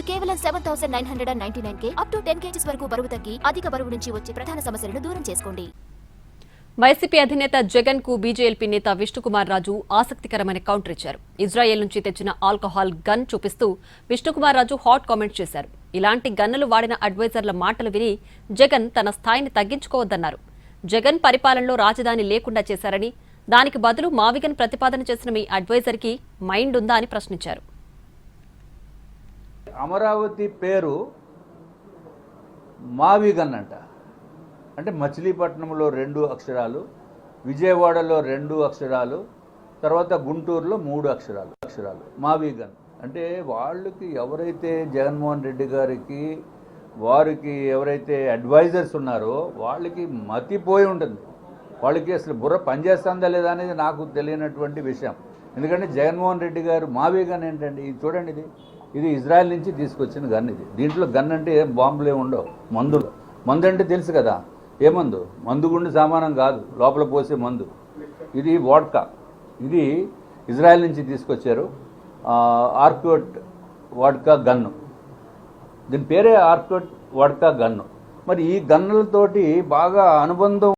కేవలం 7,999K up to 10 kgs వరకు బరువు తగ్గి అధిక బరువు నుంచి వచ్చే ప్రధాన సమస్యలను దూరం చేసుకోండి. వైసీపీ అధినేత జగన్ కు బీజేపీ నేత విష్ణుకుమార్ రాజు ఆసక్తికరమైన కౌంటర్ ఇచ్చారు. ఇజ్రాయెల్ నుంచి తెచ్చిన ఆల్కహాల్ గన్ చూపిస్తూ విష్ణుకుమార్ రాజు హాట్ కామెంట్ చేశారు. ఇలాంటి గన్నులు వాడిన అడ్వైజర్ల మాటలు విని జగన్ తన స్థాయిని తగ్గించుకోవద్దన్నారు. జగన్ పరిపాలనలో రాజధాని లేకుండా చేశారని, దానికి బదులు మావిగన్ ప్రతిపాదన చేసిన మీ అడ్వైజర్కి మైండ్ ఉందా అని ప్రశ్నించారు. అమరావతి పేరు మావిగన్ అంట, అంటే మచిలీపట్నంలో 2 అక్షరాలు, విజయవాడలో 2 అక్షరాలు, తర్వాత గుంటూరులో 3 అక్షరాలు మావిగన్. అంటే వాళ్ళకి ఎవరైతే జగన్మోహన్ రెడ్డి గారికి వారికి ఎవరైతే అడ్వైజర్స్ ఉన్నారో వాళ్ళకి మతిపోయి ఉంటుంది. వాళ్ళకి అసలు బుర్ర పనిచేస్తుందా లేదా అనేది నాకు తెలియనటువంటి విషయం. ఎందుకంటే జగన్మోహన్ రెడ్డి గారు మావిగన్ ఏంటండి, ఇది చూడండి, ఇది ఇజ్రాయెల్ నుంచి తీసుకొచ్చిన గన్. ఇది దీంట్లో గన్ అంటే ఏం బాంబులే ఉండవు. మందు అంటే తెలుసు కదా, ఏ మందు, మందుగుండు సామానం కాదు, లోపల పోసే మందు. ఇది వాడ్కా, ఇది ఇజ్రాయెల్ నుంచి తీసుకొచ్చారు. ఆర్కోట్ వాడ్కా గన్ను, దీని పేరే ఆర్కోట్ వాడ్కా గన్ను. మరి ఈ గన్నులతోటి బాగా అనుబంధం